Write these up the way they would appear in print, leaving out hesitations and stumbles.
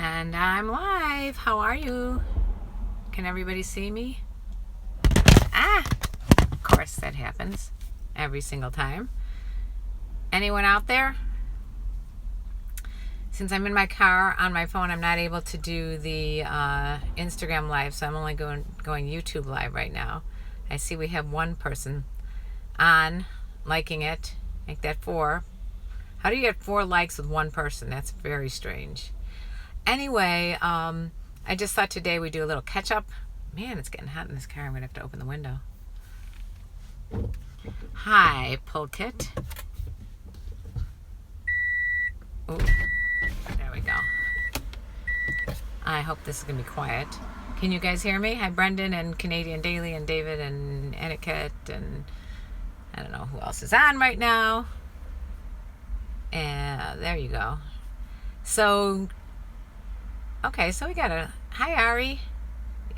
And I'm live. How are you? Can everybody see me? Of course that happens every single time. Anyone out there? Since I'm in my car on my phone, I'm not able to do the Instagram live, so I'm only going YouTube live right now. I see we have one person on liking it. Make that 4. How do you get 4 likes with one person? That's very strange. Anyway, I just thought today we'd do a little catch up. Man, it's getting hot in this car. I'm going to have to open the window. Hi, Pulkit. Oh, there we go. I hope this is going to be quiet. Can you guys hear me? Hi, Brendan and Canadian Daily and David and Etiquette and I don't know who else is on right now. And there you go. So, okay, so we got hi, Ari.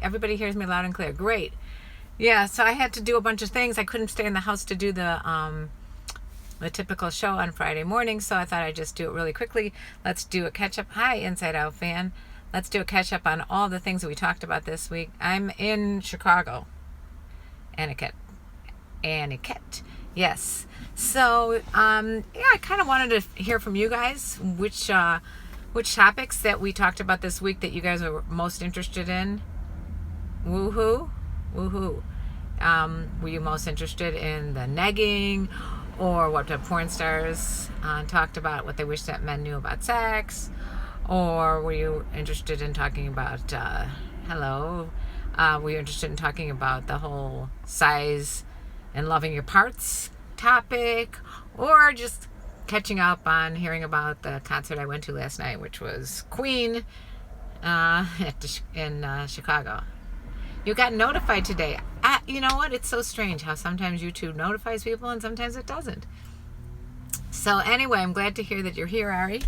Everybody hears me loud and clear. Great. Yeah, so I had to do a bunch of things. I couldn't stay in the house to do the typical show on Friday morning, so I thought I'd just do it really quickly. Let's do a catch-up. Hi, Inside Out fan. Let's do a catch-up on all the things that we talked about this week. I'm in Chicago. Etiquette. Yes. So, I kind of wanted to hear from you guys which topics that we talked about this week that you guys were most interested in. Woohoo. Were you most interested in the negging or what the porn stars talked about, what they wish that men knew about sex? Or were you interested in talking about, were you interested in talking about the whole size and loving your parts topic? Or just catching up on hearing about the concert I went to last night, which was Queen in Chicago. You got notified today. You know what? It's so strange how sometimes YouTube notifies people and sometimes it doesn't. So anyway, I'm glad to hear that you're here, Ari.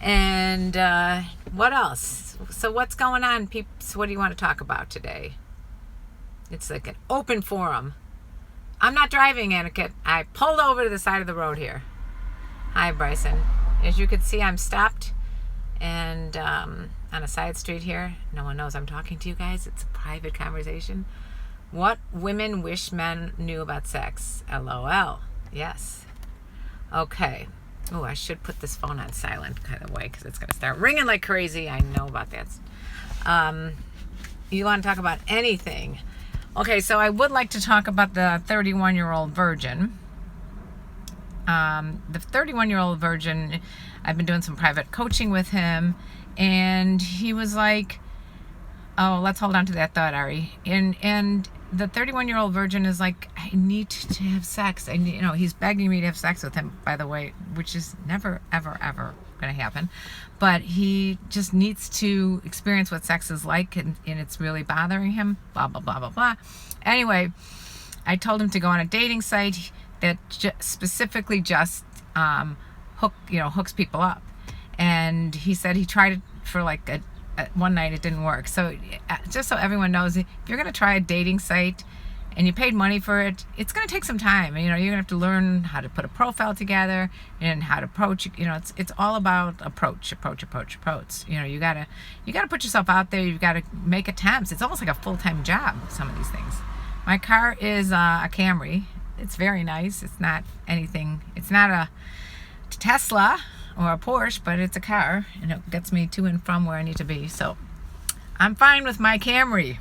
And what else? So what's going on, peeps? What do you want to talk about today? It's like an open forum. I'm not driving, Etiquette. I pulled over to the side of the road here. Hi, Bryson. As you can see, I'm stopped and on a side street here. No one knows I'm talking to you guys. It's a private conversation. What women wish men knew about sex? LOL. Yes. Okay. Oh, I should put this phone on silent, by the way, because it's going to start ringing like crazy. I know about that. You want to talk about anything? Okay, so I would like to talk about the 31-year-old virgin. The 31-year-old virgin, I've been doing some private coaching with him, and he was like, oh, let's hold on to that thought, Ari. And the 31-year-old virgin is like, I need to have sex. He's begging me to have sex with him, by the way, which is never, ever, ever going to happen. But he just needs to experience what sex is like, and it's really bothering him, blah, blah, blah, blah, blah. Anyway, I told him to go on a dating site that specifically just hooks people up. And he said he tried it for like one night, it didn't work. So just so everyone knows, if you're going to try a dating site and you paid money for it, it's going to take some time. You're going to have to learn how to put a profile together and how to approach. It's all about approach. You got to put yourself out there. You've got to make attempts. It's almost like a full-time job, some of these things. My car is a Camry. It's very nice. It's not anything. It's not a Tesla or a Porsche, but it's a car, and it gets me to and from where I need to be. So I'm fine with my Camry.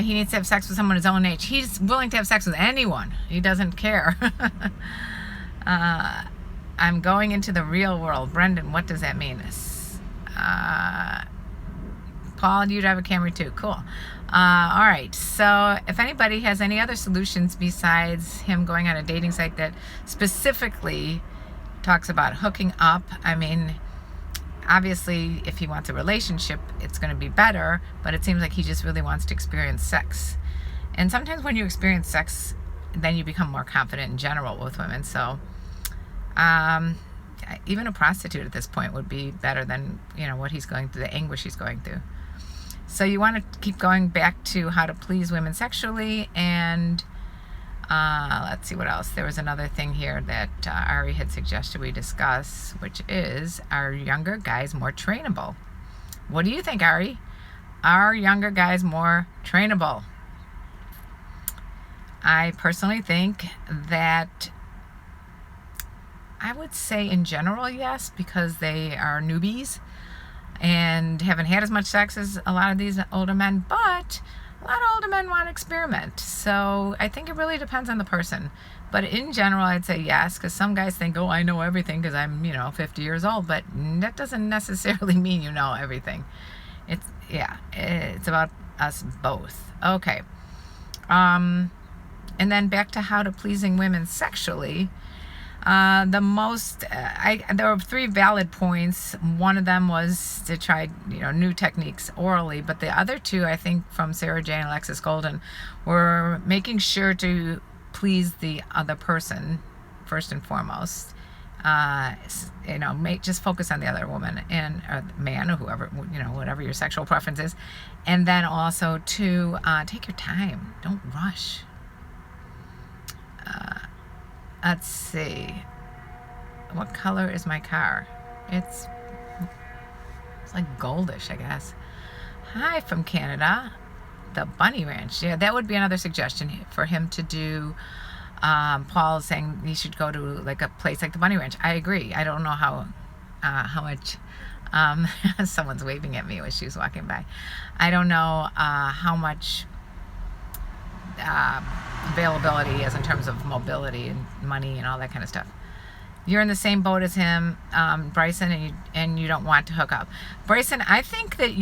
He needs to have sex with someone his own age. He's willing to have sex with anyone. He doesn't care. I'm going into the real world. Brendan, what does that mean? Paul, you drive a Camry too. Cool. All right. So if anybody has any other solutions besides him going on a dating site that specifically talks about hooking up, obviously, if he wants a relationship, it's going to be better, but it seems like he just really wants to experience sex. And sometimes when you experience sex, then you become more confident in general with women. So even a prostitute at this point would be better than, what he's going through, the anguish he's going through. So you want to keep going back to how to please women sexually and Let's see what else. There was another thing here that Ari had suggested we discuss, which is, are younger guys more trainable? What do you think, Ari? Are younger guys more trainable? I personally think that I would say in general yes, because they are newbies and haven't had as much sex as a lot of these older men, but a lot of older men want to experiment. So I think it really depends on the person. But in general, I'd say yes, because some guys think, oh, I know everything because I'm, 50 years old, but that doesn't necessarily mean you know everything. It's about us both. Okay. And then back to how to pleasing women sexually. There were 3 valid points. One of them was to try, new techniques orally, but the other 2, I think, from Sarah J and Alexis Golden, were making sure to please the other person first and foremost. Just focus on the other woman or man or whoever, whatever your sexual preference is, and then also to take your time. Don't rush. Let's see. What color is my car? It's like goldish, I guess. Hi from Canada. The Bunny Ranch. Yeah, that would be another suggestion for him to do. Paul's saying he should go to like a place like the Bunny Ranch. I agree. I don't know how much. Someone's waving at me as she was walking by. I don't know how much availability is in terms of mobility and money and all that kind of stuff. You're in the same boat as him, Bryson, and you don't want to hook up. Bryson, I think that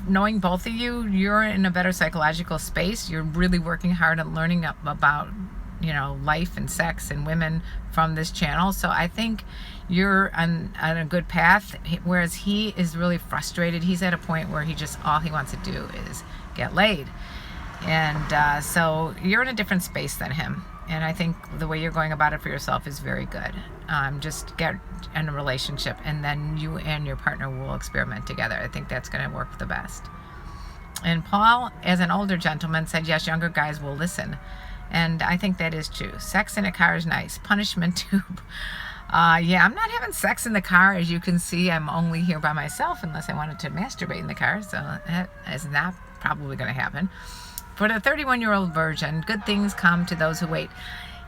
knowing both of you, you're in a better psychological space. You're really working hard at learning about, life and sex and women from this channel. So I think you're on a good path, whereas he is really frustrated. He's at a point where all he wants to do is get laid. And so you're in a different space than him. And I think the way you're going about it for yourself is very good. Just get in a relationship, and then you and your partner will experiment together. I think that's going to work the best. And Paul, as an older gentleman, said, yes, younger guys will listen. And I think that is true. Sex in a car is nice. Punishment too. I'm not having sex in the car. As you can see, I'm only here by myself unless I wanted to masturbate in the car. So that is not probably going to happen. For the 31-year-old virgin, good things come to those who wait.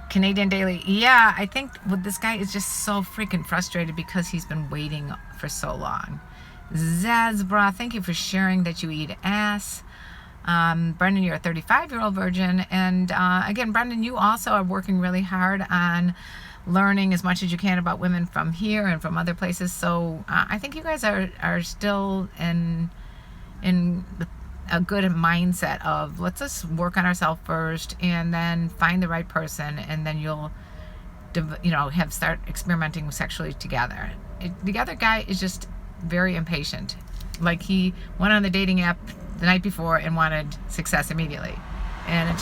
Canadian Daily. Yeah, I think this guy is just so freaking frustrated because he's been waiting for so long. Zazbra, thank you for sharing that you eat ass. Brendan, you're a 35-year-old virgin. And again, Brendan, you also are working really hard on learning as much as you can about women from here and from other places. So I think you guys are still in a good mindset of let's just work on ourselves first and then find the right person, and then you'll start experimenting sexually together. The other guy is just very impatient. Like, he went on the dating app the night before and wanted success immediately, and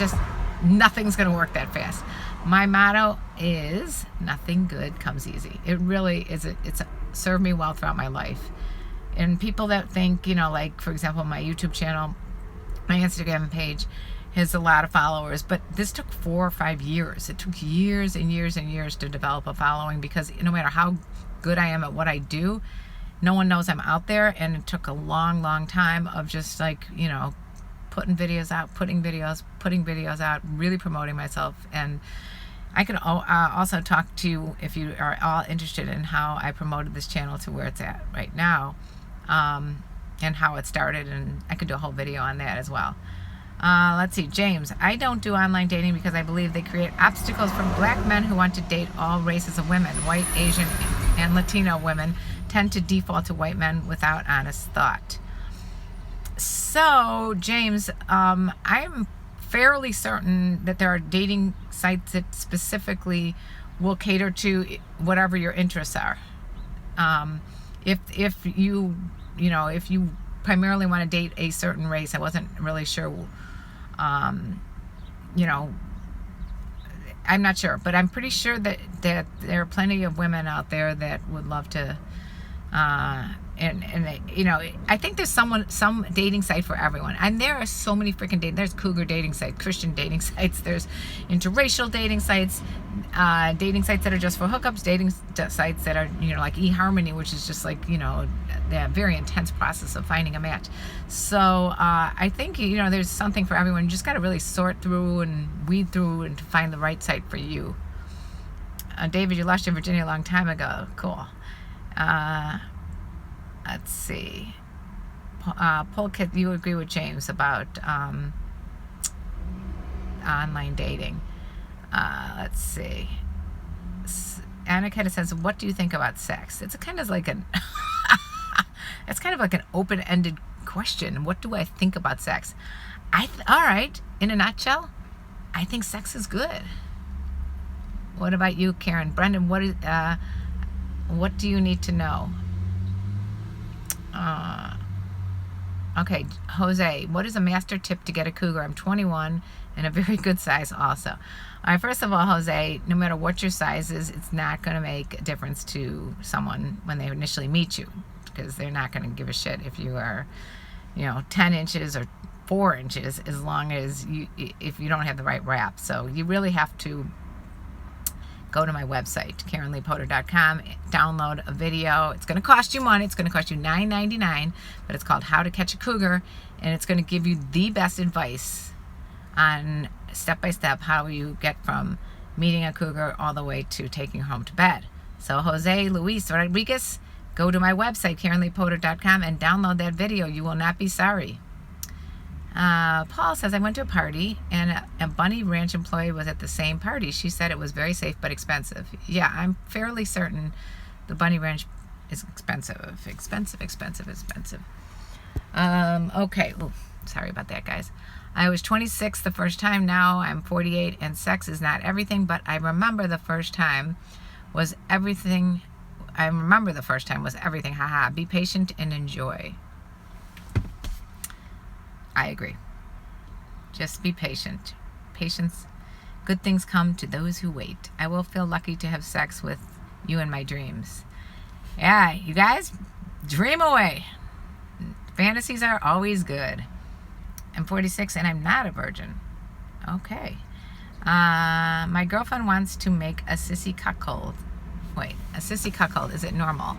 nothing's going to work that fast. My motto is nothing good comes easy. It really is. It's served me well throughout my life. And people that think, like, for example, my YouTube channel, my Instagram page has a lot of followers, but this took 4 or 5 years. It took years and years and years to develop a following, because no matter how good I am at what I do, no one knows I'm out there. And it took a long, long time of just putting videos out, really promoting myself. And I can also talk to you if you are all interested in how I promoted this channel to where it's at right now, and how it started, and I could do a whole video on that as well. Let's see, James, I don't do online dating because I believe they create obstacles for black men who want to date all races of women. White, Asian, and Latino women tend to default to white men without honest thought. So, James, I'm fairly certain that there are dating sites that specifically will cater to whatever your interests are. If you primarily want to date a certain race, I wasn't really sure, I'm not sure, but I'm pretty sure that there are plenty of women out there that would love to I think there's some dating site for everyone, and there are so many freaking there's cougar dating sites, Christian dating sites, there's interracial dating sites that are just for hookups, dating sites that are like eHarmony, which is just like the very intense process of finding a match. So I think there's something for everyone. You just got to really sort through and weed through and to find the right site for you. David, you lost your virginity a long time ago. Cool. Let's see. Polkit, you agree with James about online dating. Let's see. Anna kind of says, "What do you think about sex?" It's kind of like it's kind of like an open-ended question. What do I think about sex? All right. In a nutshell, I think sex is good. What about you, Karen? Brendan, what do you need to know? Okay, Jose, what is a master tip to get a cougar? I'm 21 and a very good size also. All right, first of all, Jose, no matter what your size is, it's not going to make a difference to someone when they initially meet you, because they're not going to give a shit if you are, 10 inches or 4 inches, as long as if you don't have the right wrap. So you really have to go to my website, KarenLeePotter.com, download a video. It's going to cost you money. It's going to cost you $9.99, but it's called How to Catch a Cougar, and it's going to give you the best advice on step-by-step how you get from meeting a cougar all the way to taking her home to bed. So Jose Luis Rodriguez, go to my website, KarenLeePotter.com, and download that video. You will not be sorry. Paul says, I went to a party and a Bunny Ranch employee was at the same party. She said it was very safe but expensive. Yeah, I'm fairly certain the Bunny Ranch is expensive. Okay. Ooh, sorry about that, guys. I was 26 the first time. Now I'm 48, and sex is not everything, but I remember the first time was everything. Haha. Be patient and enjoy. I agree. Just be patient. Patience. Good things come to those who wait. I will feel lucky to have sex with you in my dreams. Yeah, you guys, dream away. Fantasies are always good. I'm 46 and I'm not a virgin. Okay. My girlfriend wants to make a sissy cuckold. Wait, a sissy cuckold, is it normal?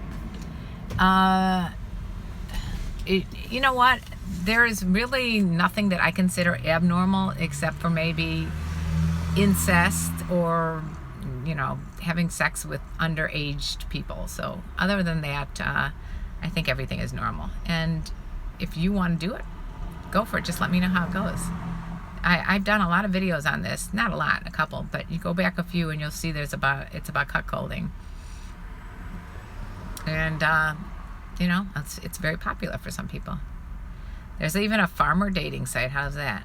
You know what? There is really nothing that I consider abnormal except for maybe incest or, having sex with underaged people. So other than that, I think everything is normal. And if you want to do it, go for it. Just let me know how it goes. I've done a lot of videos on this. Not a lot, a couple, but you go back a few and you'll see it's about cuckolding. And, it's very popular for some people. There's even a farmer dating site. How's that?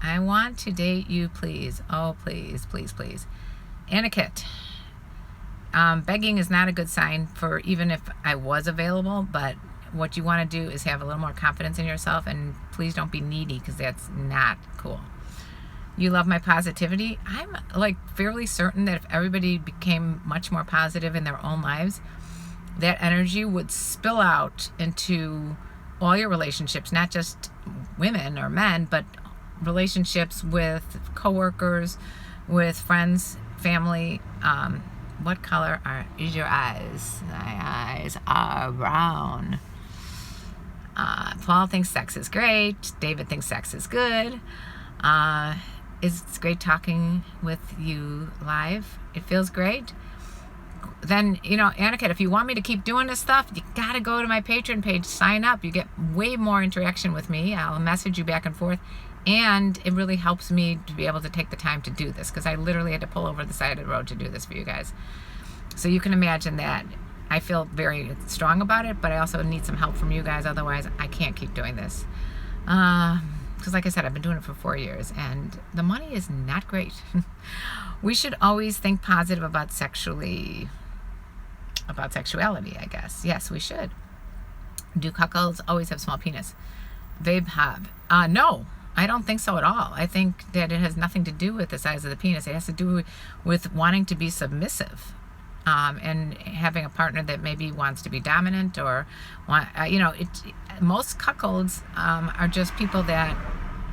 I want to date you, please. Oh, please, please, please. Etiquette. Begging is not a good sign for even if I was available, but what you want to do is have a little more confidence in yourself, and please don't be needy, because that's not cool. You love my positivity. I'm fairly certain that if everybody became much more positive in their own lives, that energy would spill out into all your relationships, not just women or men, but relationships with coworkers, with friends, family. What color is your eyes? My eyes are brown. Paul thinks sex is great. David thinks sex is good. It's great talking with you live. It feels great. Then, Aniket, if you want me to keep doing this stuff, you got to go to my Patreon page, sign up. You get way more interaction with me. I'll message you back and forth. And it really helps me to be able to take the time to do this, because I literally had to pull over the side of the road to do this for you guys. So you can imagine that I feel very strong about it, but I also need some help from you guys. Otherwise, I can't keep doing this. Because like I said, I've been doing it for 4 years, and the money is not great. We should always think positive about sexuality, I guess. Yes, we should. Do cuckolds always have small penis? Vabhab. No, I don't think so at all. I think that it has nothing to do with the size of the penis. It has to do with wanting to be submissive. and having a partner that maybe wants to be dominant or want, most cuckolds are just people that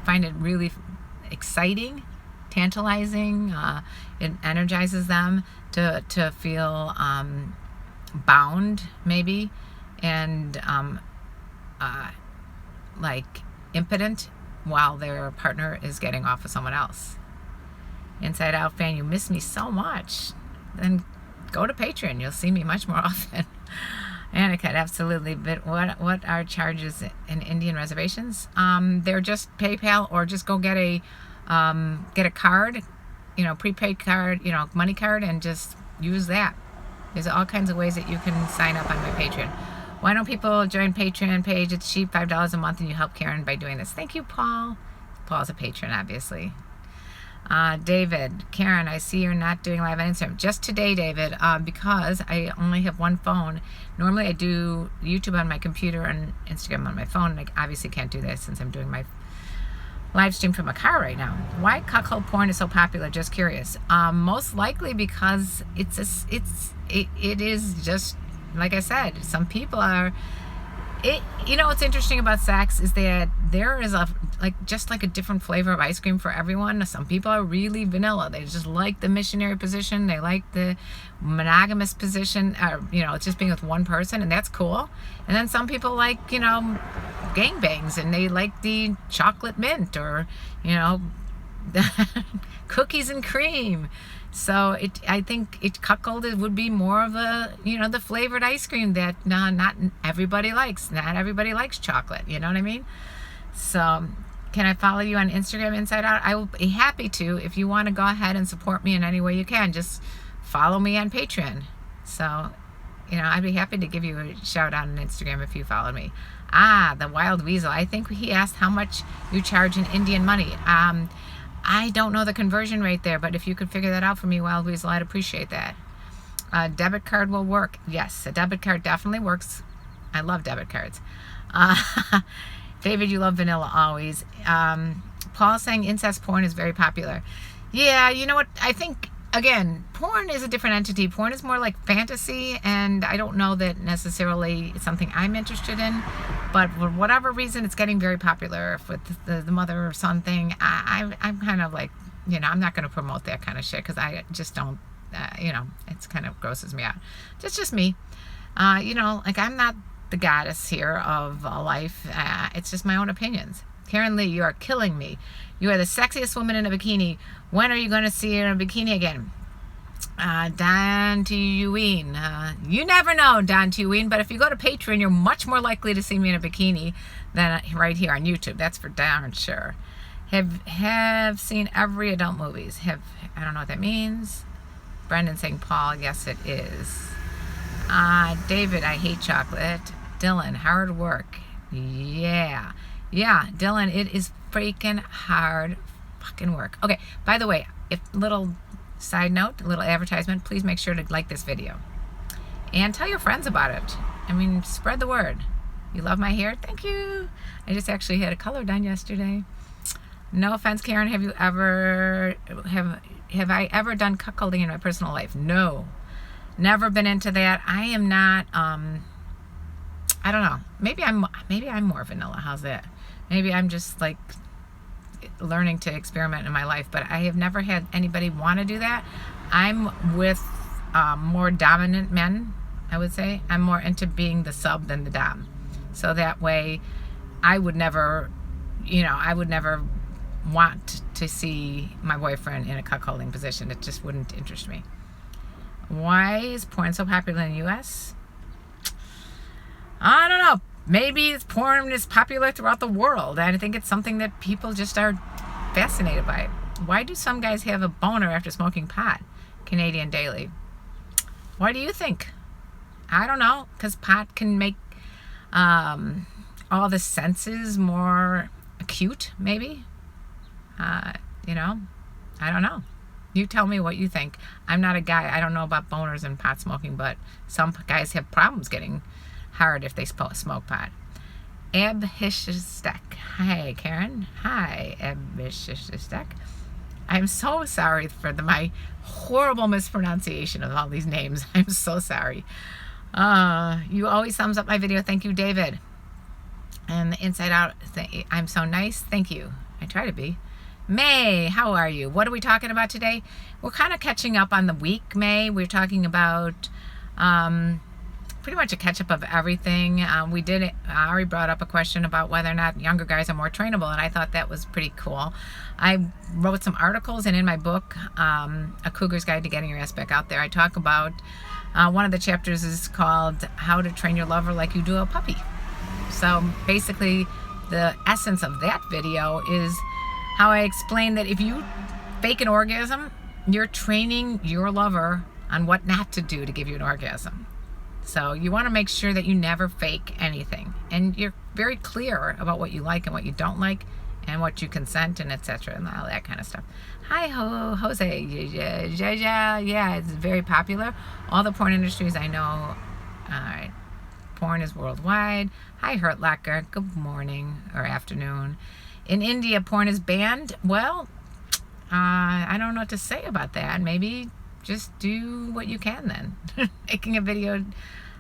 find it really exciting, tantalizing. It energizes them to feel bound, maybe, and like impotent while their partner is getting off with someone else. Inside Out fan, you miss me so much. Then go to Patreon. You'll see me much more often. Aniket, absolutely. But what are charges in Indian reservations? They're just PayPal, or just go get a card, prepaid card, money card, and just use that. There's all kinds of ways that you can sign up on my Patreon. Why don't people join Patreon page? It's cheap, $5 a month, and you help Karen by doing this. Thank you, Paul. Paul's a patron, obviously. David, Karen, I see you're not doing live on Instagram. Just today, David, because I only have one phone. Normally I do YouTube on my computer and Instagram on my phone. I obviously can't do that since I'm doing my live stream from a car right now. Why cuckold porn is so popular? Just curious. Most likely because it is just, like I said, some people are, what's interesting about sex is that there is just like a different flavor of ice cream for everyone. Some people are really vanilla. They just like the missionary position. They like the monogamous position, it's just being with one person, and that's cool. And then some people like, gangbangs, and they like the chocolate mint, or, cookies and cream. So I think cuckold would be more of a, the flavored ice cream that not everybody likes. Not everybody likes chocolate. You know what I mean? So can I follow you on Instagram, Inside Out? I will be happy to. If you want to go ahead and support me in any way you can, just follow me on Patreon. So, I'd be happy to give you a shout out on Instagram if you followed me. The Wild Weasel. I think he asked how much you charge in Indian money. I don't know the conversion rate there, but if you could figure that out for me, Wild Weasel, I'd appreciate that. Debit card will work. Yes, a debit card definitely works. I love debit cards. David, you love vanilla always. Paul saying incest porn is very popular. Yeah, you know what? I think, again, porn is a different entity. Porn is more like fantasy, and I don't know that necessarily it's something I'm interested in. But for whatever reason, it's getting very popular with the mother or son thing. I'm kind of like, I'm not going to promote that kind of shit because I just don't, it's kind of grosses me out. It's just me. I'm not the goddess here of life. It's just my own opinions. KarenLee, you are killing me. You are the sexiest woman in a bikini. When are you going to see her in a bikini again? Don Tuween. You never know, Don Tuween, but if you go to Patreon, you're much more likely to see me in a bikini than right here on YouTube. That's for darn sure. Have seen every adult movies. I don't know what that means. Brendan saying, Paul, yes it is. David, I hate chocolate. Dylan, hard work. Yeah, Dylan, it is freaking hard fucking work. Okay, by the way, little side note, a little advertisement, please make sure to like this video and tell your friends about it. I mean, spread the word. You love my hair? Thank you. I just actually had a color done yesterday. No offense, Karen, have I ever done cuckolding in my personal life? No, never been into that. I am not, I don't know. Maybe I'm more vanilla. How's that? Maybe I'm just like learning to experiment in my life, but I have never had anybody want to do that. I'm with more dominant men, I would say. I'm more into being the sub than the dom. So that way I would never want to see my boyfriend in a cuckolding position. It just wouldn't interest me. Why is porn so popular in the U.S.? I don't know. Maybe porn is popular throughout the world. I think it's something that people just are fascinated by. Why do some guys have a boner after smoking pot? Canadian Daily. Why do you think? I don't know. Because pot can make all the senses more acute, maybe. I don't know. You tell me what you think. I'm not a guy. I don't know about boners and pot smoking, but some guys have problems getting hard if they smoke pot. Ebhishistek. Hi, Karen. Hi, Ebhishistek. I'm so sorry for my horrible mispronunciation of all these names. I'm so sorry. You always thumbs up my video. Thank you, David. And the Inside Out, I'm so nice. Thank you. I try to be. May, how are you? What are we talking about today? We're kind of catching up on the week, May. We're talking about pretty much a catch-up of everything. Ari brought up a question about whether or not younger guys are more trainable, and I thought that was pretty cool. I wrote some articles, and in my book, A Cougar's Guide to Getting Your Ass Back Out There, I talk about, one of the chapters is called How to Train Your Lover Like You Do a Puppy. So basically, the essence of that video is how I explain that if you fake an orgasm, you're training your lover on what not to do to give you an orgasm. So you want to make sure that you never fake anything, and you're very clear about what you like and what you don't like, and what you consent, and etc., and all that kind of stuff. Hi, Jose. Yeah, it's very popular. All the porn industries I know. All right. Porn is worldwide. Hi, Hurt Locker. Good morning or afternoon. In India, porn is banned. Well, I don't know what to say about that. Maybe just do what you can then. Making a video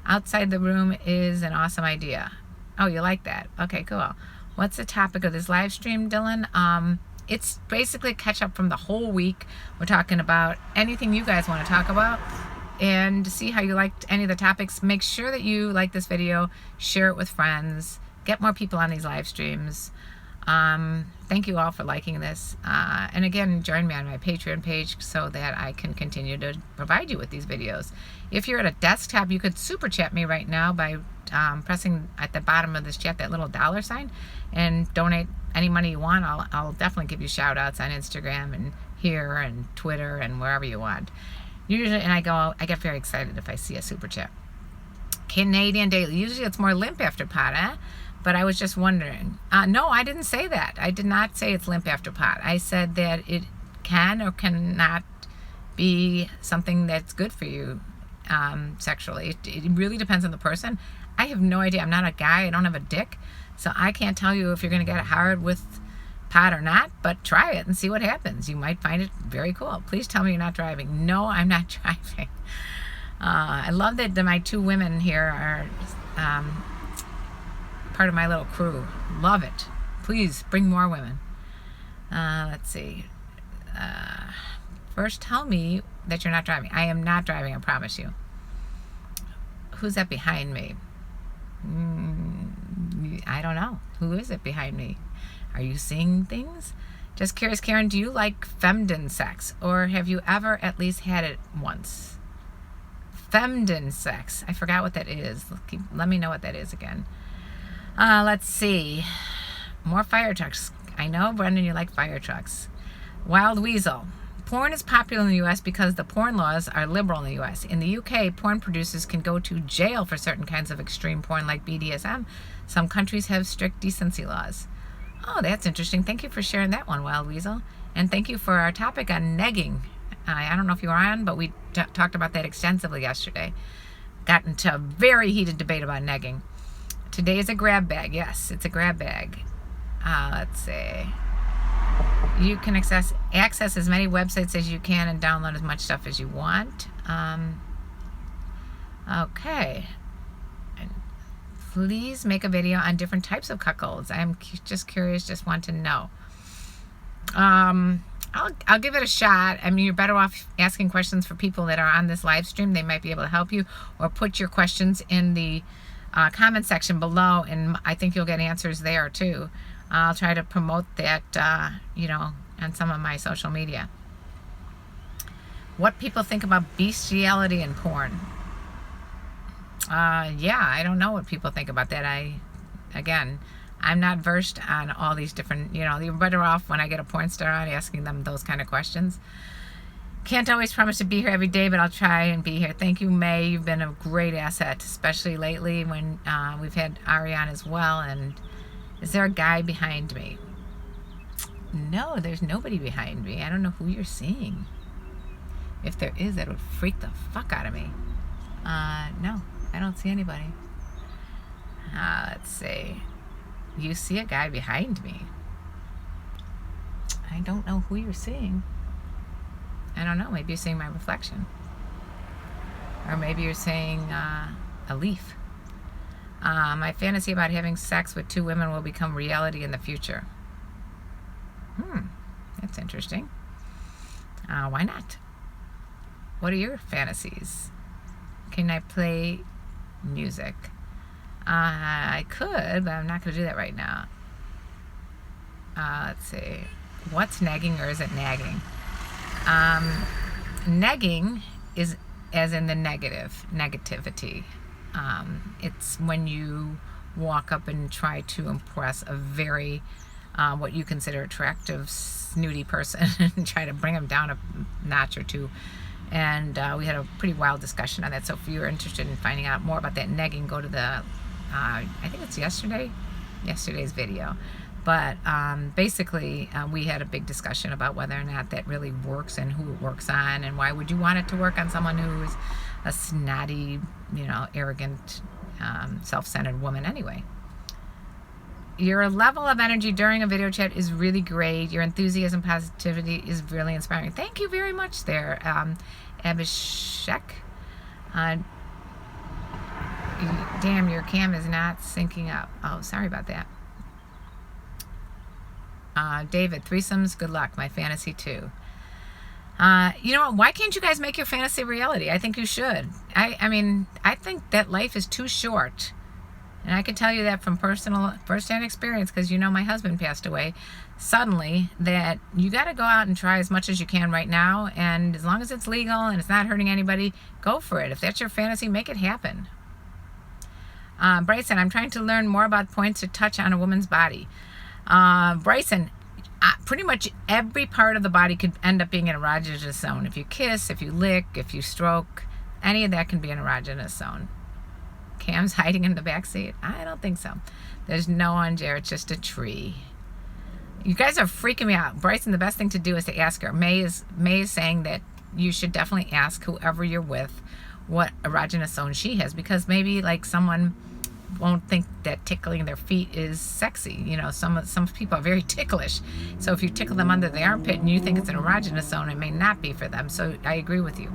outside the room is an awesome idea. Oh, you like that? Okay, cool. What's the topic of this live stream, Dylan? It's basically catch up from the whole week. We're talking about anything you guys want to talk about, and to see how you liked any of the topics. Make sure that you like this video, share it with friends, get more people on these live streams. Thank you all for liking this. And again, join me on my Patreon page so that I can continue to provide you with these videos. If you're at a desktop, you could super chat me right now by pressing at the bottom of this chat that little $sign and donate any money you want. I'll definitely give you shout outs on Instagram and here and Twitter and wherever you want. Usually, and I get very excited if I see a super chat. Canadian Daily. Usually it's more limp after pot, eh? But I was just wondering. No, I didn't say that. I did not say it's limp after pot. I said that it can or cannot be something that's good for you sexually. It really depends on the person. I have no idea. I'm not a guy. I don't have a dick. So I can't tell you if you're going to get hard with pot or not, but try it and see what happens. You might find it very cool. Please tell me you're not driving. No, I'm not driving. I love that my two women here are part of my little crew. Love it. Please bring more women. Let's see. First, tell me that you're not driving. I am not driving, I promise you. Who's that behind me? I don't know. Who is it behind me? Are you seeing things? Just curious, Karen, do you like femdom sex? Or have you ever at least had it once? Femdom sex. I forgot what that is. Let me know what that is again. Let's see. More fire trucks. I know, Brendan, you like fire trucks. Wild Weasel. Porn is popular in the U.S. because the porn laws are liberal in the U.S. In the U.K., porn producers can go to jail for certain kinds of extreme porn like BDSM. Some countries have strict decency laws. Oh, that's interesting. Thank you for sharing that one, Wild Weasel. And thank you for our topic on negging. I don't know if you were on, but we talked about that extensively yesterday. Got into a very heated debate about negging. Today is a grab bag. Yes, it's a grab bag. Let's see. You can access as many websites as you can and download as much stuff as you want. Okay. And please make a video on different types of cuckolds. I'm just curious, just want to know. I'll give it a shot. I mean, you're better off asking questions for people that are on this live stream. They might be able to help you, or put your questions in the comment section below, and I think you'll get answers there too. I'll try to promote that, on some of my social media. What people think about bestiality in porn? Yeah, I don't know what people think about that. I'm not versed on all these different, you're better off when I get a porn star on asking them those kind of questions. Can't always promise to be here every day, but I'll try and be here. Thank you, May. You've been a great asset, especially lately when we've had Ari on as well. And is there a guy behind me? No, there's nobody behind me. I don't know who you're seeing. If there is, that would freak the fuck out of me. No, I don't see anybody. Let's see. You see a guy behind me. I don't know who you're seeing. I don't know. Maybe you're seeing my reflection. Or maybe you're saying a leaf. My fantasy about having sex with 2 women will become reality in the future. That's interesting. Why not? What are your fantasies? Can I play music? I could, but I'm not going to do that right now. Let's see. What's nagging, or is it nagging? Nagging is as in the negativity. It's when you walk up and try to impress a very what you consider attractive, snooty person and try to bring them down a notch or two. And we had a pretty wild discussion on that. So if you're interested in finding out more about that nagging, go to the I think it's yesterday's video. But basically we had a big discussion about whether or not that really works and who it works on, and why would you want it to work on someone who is a snotty, arrogant, self-centered woman anyway. Your level of energy during a video chat is really great. Your enthusiasm, positivity is really inspiring. Thank you very much there, Abhishek. Damn, your cam is not syncing up. Oh, sorry about that. David, threesomes, good luck. My fantasy too. You know what? Why can't you guys make your fantasy reality? I think you should. I mean, I think that life is too short. And I can tell you that from first-hand experience, because my husband passed away suddenly, that you got to go out and try as much as you can right now. And as long as it's legal and it's not hurting anybody, go for it. If that's your fantasy, make it happen. Bryson, I'm trying to learn more about points to touch on a woman's body. Bryson, pretty much every part of the body could end up being an erogenous zone. If you kiss, if you lick, if you stroke, any of that can be an erogenous zone. Cam's hiding in the back seat? I don't think so. There's no one there. It's just a tree. You guys are freaking me out. Bryson, the best thing to do is to ask her. May is saying that you should definitely ask whoever you're with what erogenous zone she has, because maybe someone won't think that tickling their feet is sexy. Some people are very ticklish. So if you tickle them under the armpit and you think it's an erogenous zone, it may not be for them. So I agree with you.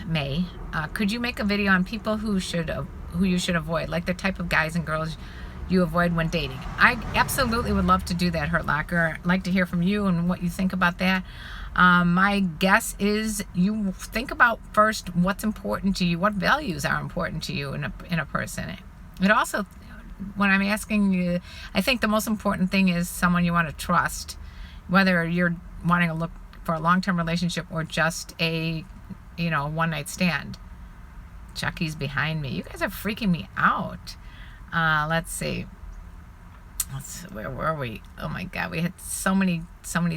May, could you make a video on people who you should avoid, like the type of guys and girls you avoid when dating? I absolutely would love to do that, Hurt Locker. I'd like to hear from you and what you think about that. My guess is you think about first what's important to you, what values are important to you in a person. It also, when I'm asking you, I think the most important thing is someone you want to trust, whether you're wanting to look for a long-term relationship or just a one-night stand. Chucky's behind me. You guys are freaking me out. Let's see. Where were we? Oh my God, we had so many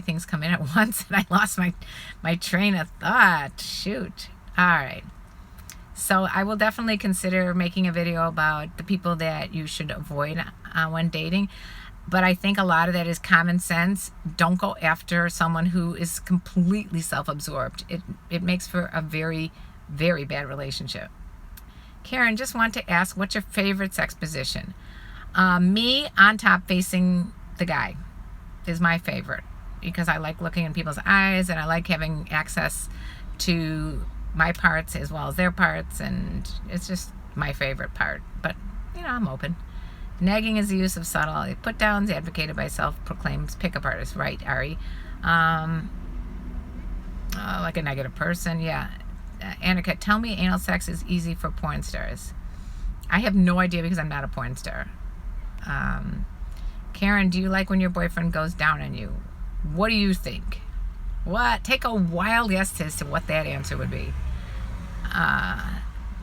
things come in at once, and I lost my train of thought. Shoot. All right. So I will definitely consider making a video about the people that you should avoid when dating. But I think a lot of that is common sense. Don't go after someone who is completely self-absorbed. It makes for a very, very bad relationship. Karen, just want to ask, what's your favorite sex position? Me on top facing the guy is my favorite, because I like looking in people's eyes and I like having access to my parts as well as their parts, and it's just my favorite part. But, I'm open. Nagging is the use of subtle put-downs advocated by self-proclaimed pickup artists. Right, Ari? Like a negative person, yeah. Annika, tell me anal sex is easy for porn stars. I have no idea, because I'm not a porn star. Karen, do you like when your boyfriend goes down on you? What do you think? What? Take a wild guess as to what that answer would be.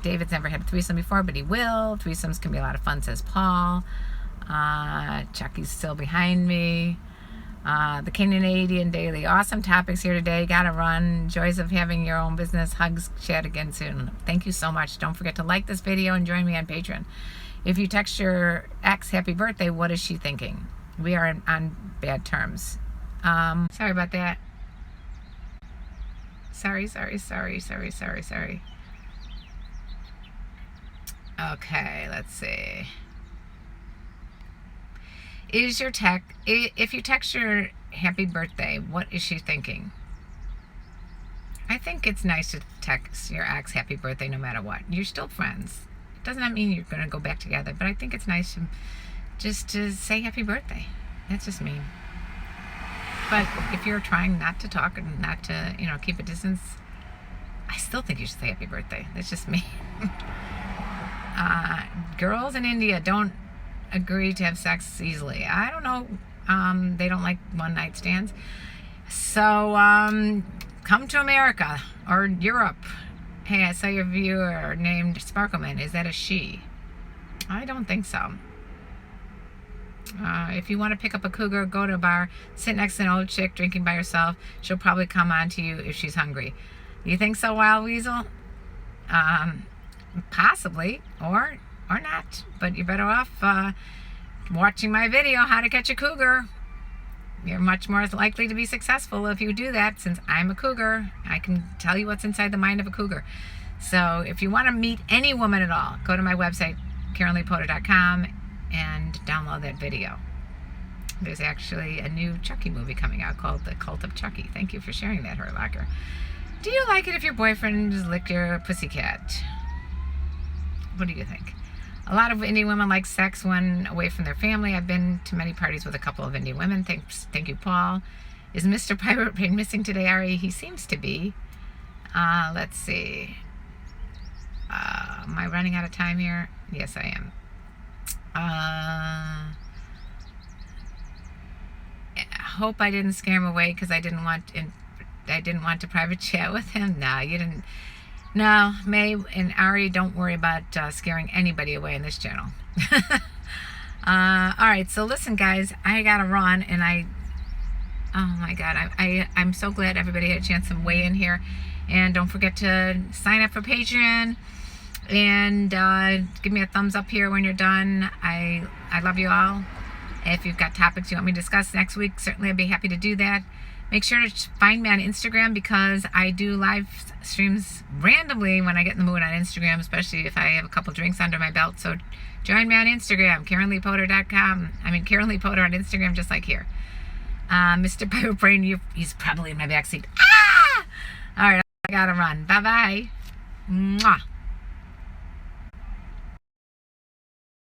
David's never had a threesome before, but he will. Threesomes can be a lot of fun, says Paul. Chucky's still behind me. The Canadian Daily. Awesome topics here today. Gotta run. Joys of having your own business. Hugs. Chat again soon. Thank you so much. Don't forget to like this video and join me on Patreon. If you text your ex happy birthday, what is she thinking? We are on bad terms. Sorry about that. Sorry. Okay, let's see. If you text your happy birthday, what is she thinking? I think it's nice to text your ex happy birthday no matter what. You're still friends. It does not mean you're going to go back together, but I think it's nice to just to say happy birthday. That's just me. But if you're trying not to talk and not to, keep a distance, I still think you should say happy birthday. That's just me. Girls in India don't agree to have sex easily. I don't know. They don't like one-night stands. So come to America or Europe. Hey, I saw your viewer named Sparkleman. Is that a she? I don't think so. If you want to pick up a cougar, go to a bar, sit next to an old chick drinking by herself. She'll probably come on to you if she's hungry. You think so, Wild Weasel? Possibly, or not. But you're better off watching my video, How to Catch a Cougar. You're much more likely to be successful if you do that, since I'm a cougar. I can tell you what's inside the mind of a cougar. So if you want to meet any woman at all, go to my website, KarenLeePotter.com, and download that video. There's actually a new Chucky movie coming out called The Cult of Chucky. Thank you for sharing that, Hurt Locker. Do you like it if your boyfriend licked your pussycat? What do you think? A lot of Indian women like sex when away from their family. I've been to many parties with a couple of Indian women. Thank you, Paul. Is Mr. Pirate Brain missing today, Ari? He seems to be. Let's see. Am I running out of time here? Yes, I am. I hope I didn't scare him away because I didn't want to private chat with him. No, you didn't. No, May and Ari, don't worry about scaring anybody away in this channel. All right, so listen, guys, I gotta run, and oh my God, I'm so glad everybody had a chance to weigh in here, and don't forget to sign up for Patreon, and give me a thumbs up here when you're done. I love you all. If you've got topics you want me to discuss next week, certainly I'd be happy to do that. Make sure to find me on Instagram because I do live streams randomly when I get in the mood on Instagram, especially if I have a couple drinks under my belt. So join me on Instagram, KarenLeePotter.com. I mean, KarenLee Potter on Instagram, just like here. Mr. Pirate Brain, he's probably in my backseat. Ah! All right, I gotta run. Bye-bye. Mwah.